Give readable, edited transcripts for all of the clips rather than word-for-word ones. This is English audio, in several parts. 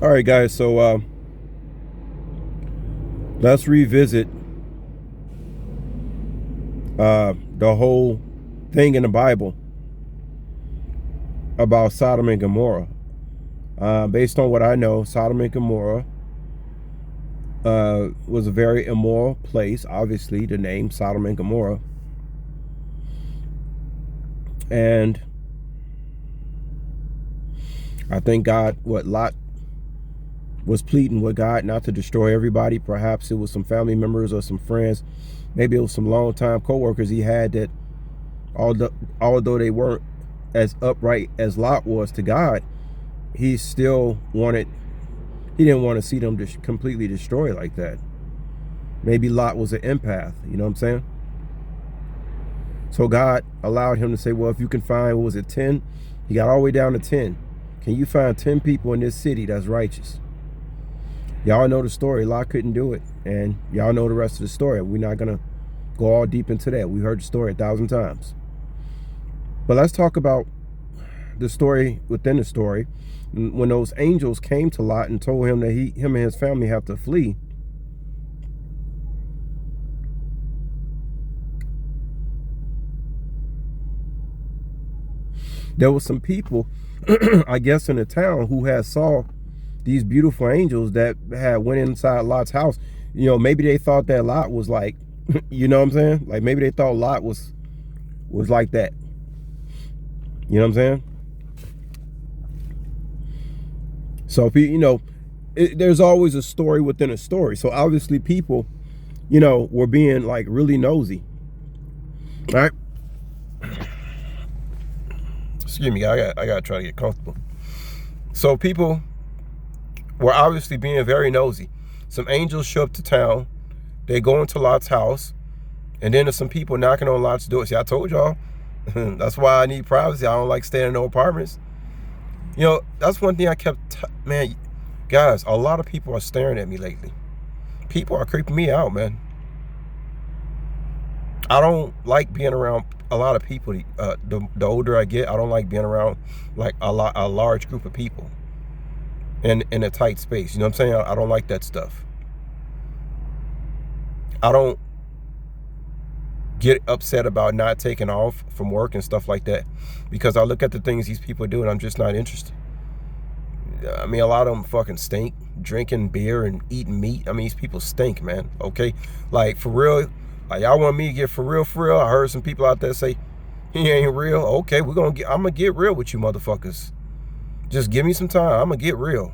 All right, guys. So let's revisit the whole thing in the Bible about Sodom and Gomorrah. Based on what I know, Sodom and Gomorrah was a very immoral place. Obviously, the name Sodom and Gomorrah, and I think Lot was pleading with God not to destroy everybody. Perhaps it was some family members or some friends. Maybe it was some longtime co-workers he had that, although they weren't as upright as Lot was to God, he didn't want to see them completely destroyed like that. Maybe Lot was an empath, you know what I'm saying? So God allowed him to say, well, if you can find, what was it, 10? He got all the way down to 10. Can you find 10 people in this city that's righteous? Y'all know the story. Lot couldn't do it. And y'all know the rest of the story. We're not going to go all deep into that. We heard the story 1,000 times. But let's talk about the story within the story. When those angels came to Lot and told him that him and his family have to flee, there was some people, I guess, in the town who had saw these beautiful angels that had went inside Lot's house. You know, maybe they thought that Lot was like, you know what I'm saying? Like maybe they thought Lot was like that. You know what I'm saying? So if there's always a story within a story. So obviously people, were being like really nosy. All right. Excuse me, I gotta try to get comfortable. So people were obviously being very nosy. Some angels show up to town. They go into Lot's house, and then there's some people knocking on Lot's door. See, I told y'all, that's why I need privacy. I don't like staying in no apartments. That's one thing I kept, man, guys, a lot of people are staring at me lately. People are creeping me out, man. I don't like being around a lot of people. The older I get, I don't like being around like a large group of people in a tight space. You know what I'm saying? I don't like that stuff. I don't get upset about not taking off from work and stuff like that, because I look at the things these people do and I'm just not interested. I mean, a lot of them fucking stink, drinking beer and eating meat. I mean, these people stink, man. Okay, like for real. Like y'all want me to get for real, for real? I heard some people out there say he ain't real. Okay, I'm gonna get real with you motherfuckers. Just give me some time. I'm gonna get real.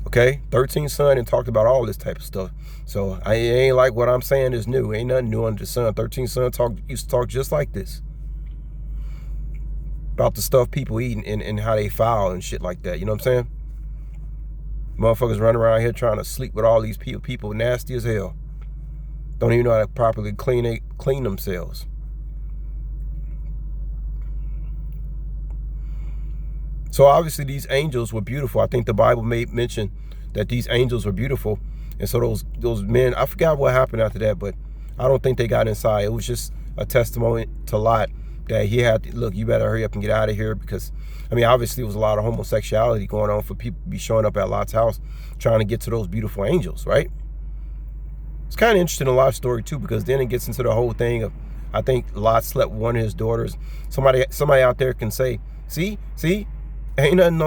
Okay, 13 Son and talked about all this type of stuff. So I ain't like what I'm saying is new. Ain't nothing new under the sun. 13 Son used to talk just like this about the stuff people eat and how they foul and shit like that. You know what I'm saying? Motherfuckers running around here trying to sleep with all these people nasty as hell. Don't even know how to properly clean themselves. So obviously these angels were beautiful. I think the Bible made mention that these angels were beautiful. And so those men, I forgot what happened after that, but I don't think they got inside. It was just a testimony to Lot that he had to, look, you better hurry up and get out of here, because, I mean, obviously there was a lot of homosexuality going on for people to be showing up at Lot's house trying to get to those beautiful angels, right? It's kind of interesting in Lot's story too, because then it gets into the whole thing of, I think Lot slept with one of his daughters. Somebody out there can say, see, ain't nothing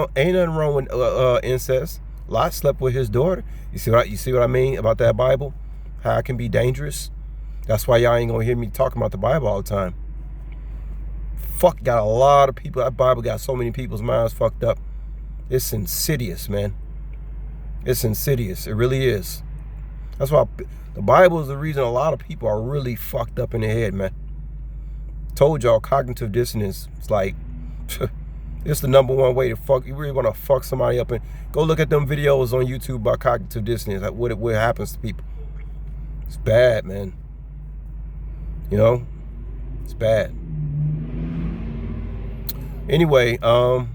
wrong with incest. Lot slept with his daughter. You see what I mean about that Bible? How it can be dangerous. That's why y'all ain't gonna hear me talking about the Bible all the time. Fuck, got a lot of people. That Bible got so many people's minds fucked up. It's insidious, man. It's insidious. It really is. That's why the Bible is the reason a lot of people are really fucked up in their head, man. Told y'all, cognitive dissonance. It's like, it's the number one way to fuck. You really want to fuck somebody up, and go look at them videos on YouTube about cognitive dissonance. Like what happens to people. It's bad, man. It's bad. Anyway, now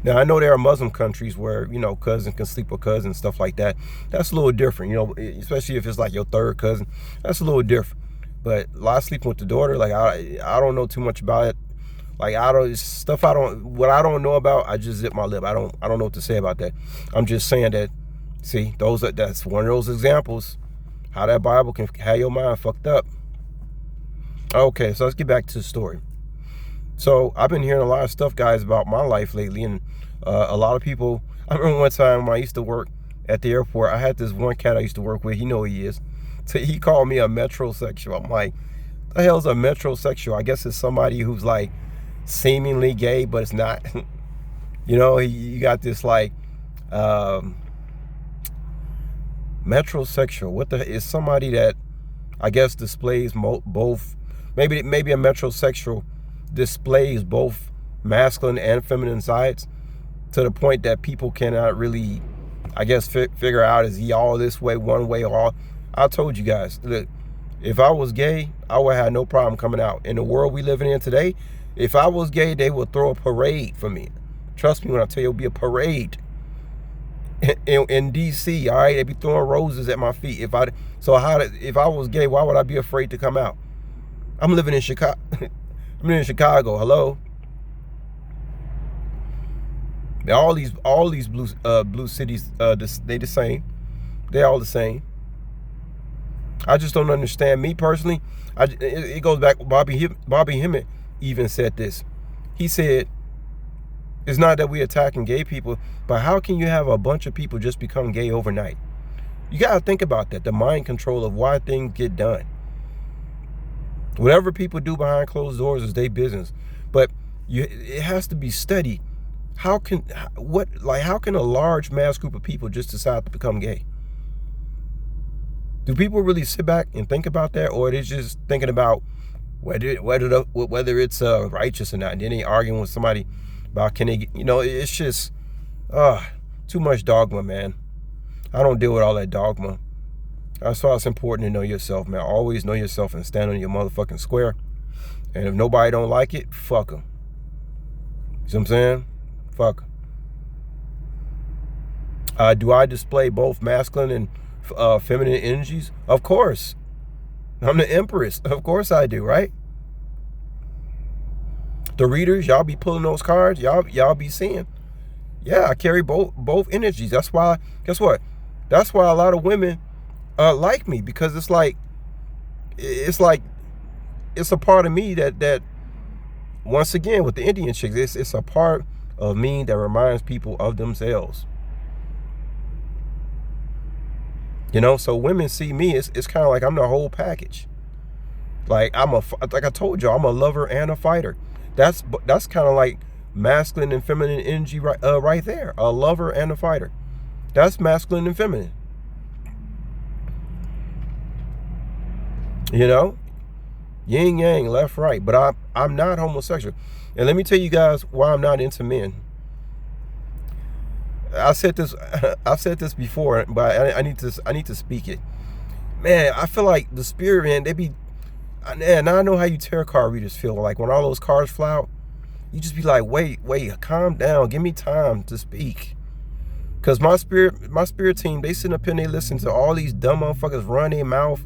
I know there are Muslim countries where, cousin can sleep with cousin, stuff like that. That's a little different, especially if it's like your third cousin. That's a little different. But Lot sleeping with the daughter, like I don't know too much about it. Like I don't stuff I don't what I don't know about, I just zip my lip. I don't know what to say about that. I'm just saying that, see, that's one of those examples how that Bible can have your mind fucked up. Okay, so let's get back to the story. So I've been hearing a lot of stuff, guys, about my life lately, and a lot of people. I remember one time when I used to work at the airport, I had this one cat I used to work with. You know who he is. So he called me a metrosexual. I'm like, the hell's a metrosexual? I guess it's somebody who's like seemingly gay, but it's not. You know, you got this like metrosexual. What the is somebody that I guess displays both. Maybe a metrosexual displays both masculine and feminine sides to the point that people cannot really, I guess, figure out, is he all this way, one way, or all. I told you guys, look, if I was gay, I would have no problem coming out. In the world we living in today, if I was gay, they would throw a parade for me. Trust me when I tell you, it'll be a parade in DC. All right, they'd be throwing roses at my feet. If I was gay, why would I be afraid to come out? I'm living in Chicago. I'm in Chicago. Hello. All these blue cities, they the same. They all the same. I just don't understand. Me personally, it goes back. Bobby Hemmett even said this. He said, "It's not that we're attacking gay people, but how can you have a bunch of people just become gay overnight?" You gotta think about that. The mind control of why things get done. Whatever people do behind closed doors is their business, but it has to be studied. How can a large mass group of people just decide to become gay? Do people really sit back and think about that, or are they just thinking about whether it's righteous or not? And then they arguing with somebody about can they? You know, it's just too much dogma, man. I don't deal with all that dogma. That's why it's important to know yourself, man. Always know yourself and stand on your motherfucking square. And if nobody don't like it, fuck them. See what I'm saying? Fuck. Do I display both masculine and feminine energies? Of course. I'm the empress. Of course I do, right? The readers, y'all be pulling those cards. Y'all be seeing. Yeah, I carry both energies. That's why, guess what? That's why a lot of women like me, because it's a part of me that once again with the Indian chicks, it's a part of me that reminds people of themselves. You know, so women see me, it's kind of like I'm the whole package. Like like I told you, I'm a lover and a fighter. That's kind of like masculine and feminine energy right there. A lover and a fighter. That's masculine and feminine. You know, yin yang, left right. But I'm not homosexual. And let me tell you guys why I'm not into men. I've said this before, but I need to speak it. Man, I feel like the spirit, man, now I know how you tarot card readers feel. Like when all those cards fly out, you just be like, wait, calm down, give me time to speak. Cause my spirit team, they sit up here and they listen to all these dumb motherfuckers run their mouth.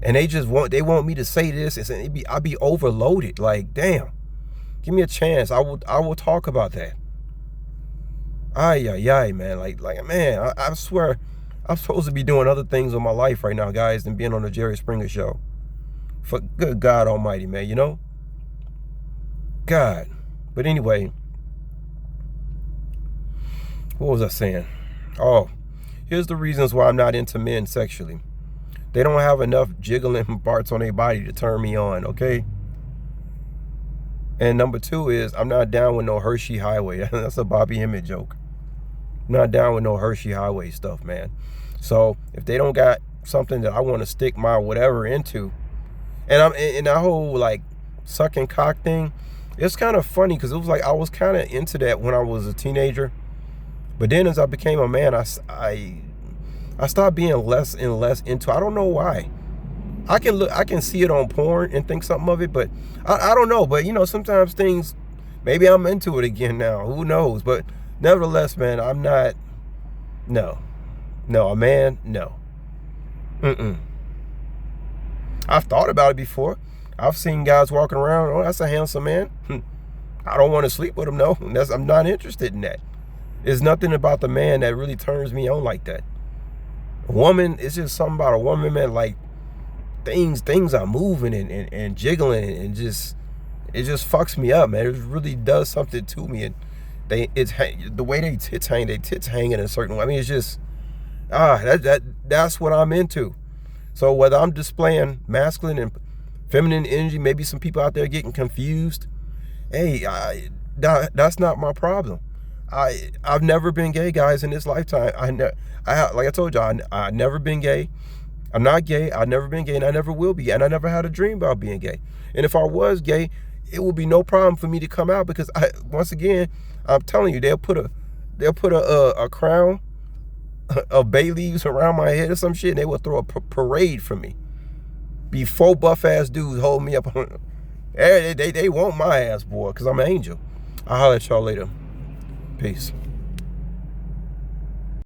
And they want me to say this, and I'll be overloaded. Like, damn, give me a chance. I will talk about that. Ay, man. Like, man, I swear, I'm supposed to be doing other things with my life right now, guys, than being on the Jerry Springer show. For good God Almighty, man, you know? God. But anyway, what was I saying? Oh, here's the reasons why I'm not into men sexually. They don't have enough jiggling parts on their body to turn me on, okay? And number two is I'm not down with no Hershey Highway. That's a Bobby Hemmett joke. I'm not down with no Hershey Highway stuff, man. So if they don't got something that I want to stick my whatever into, and that whole like sucking cock thing, it's kind of funny because it was like I was kind of into that when I was a teenager, but then as I became a man, I stopped being less and less into. I don't know why. I can see it on porn and think something of it, but I don't know. But you know, sometimes things, maybe I'm into it again now. Who knows? But nevertheless, man, I'm not. No, a man, no. I've thought about it before. I've seen guys walking around, oh, that's a handsome man. I don't want to sleep with him, no. I'm not interested in that. There's nothing about the man that really turns me on like that. A woman, it's just something about a woman, man, like things are moving and jiggling, and it just fucks me up, man. It really does something to me. And the way they tits hang in a certain way. I mean, it's just that's what I'm into. So whether I'm displaying masculine and feminine energy, maybe some people out there getting confused. Hey, that's not my problem. I've never been gay, guys, in this lifetime. Like I told y'all, I never been gay. I'm not gay. I've never been gay, and I never will be. And I never had a dream about being gay. And if I was gay, it would be no problem for me to come out, because once again, I'm telling you, they'll put a crown of bay leaves around my head or some shit, and they will throw a parade for me. Be 4 buff ass dudes hold me up. They want my ass, boy, because I'm an angel. I'll holler at y'all later. Peace.